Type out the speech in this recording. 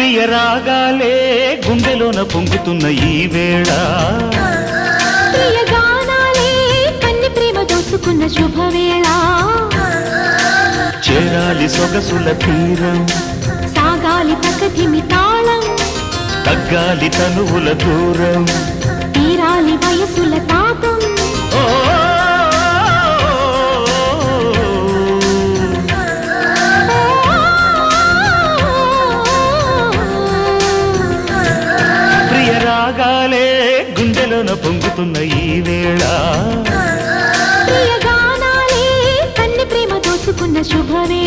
ప్రియ రాగాలే గుండెలోన పొంగుతున్న ఈ వేళ ప్రియ గానాలే కన్ని ప్రేమ దోచుకున్న శుభవేళ చేరాలి సొగసుల తీరం సాగాలి ప్రకృతిమి తాళం తగ్గాలి తనువుల దూరం తీరాలి వయసుల తాపం ఓ ప్రియ రాగాలే గుండెలోన పొంగుతున్న ఈ వేళ ప్రియ గానాలే కన్ని ప్రేమ దోచుకున్న శుభవేళ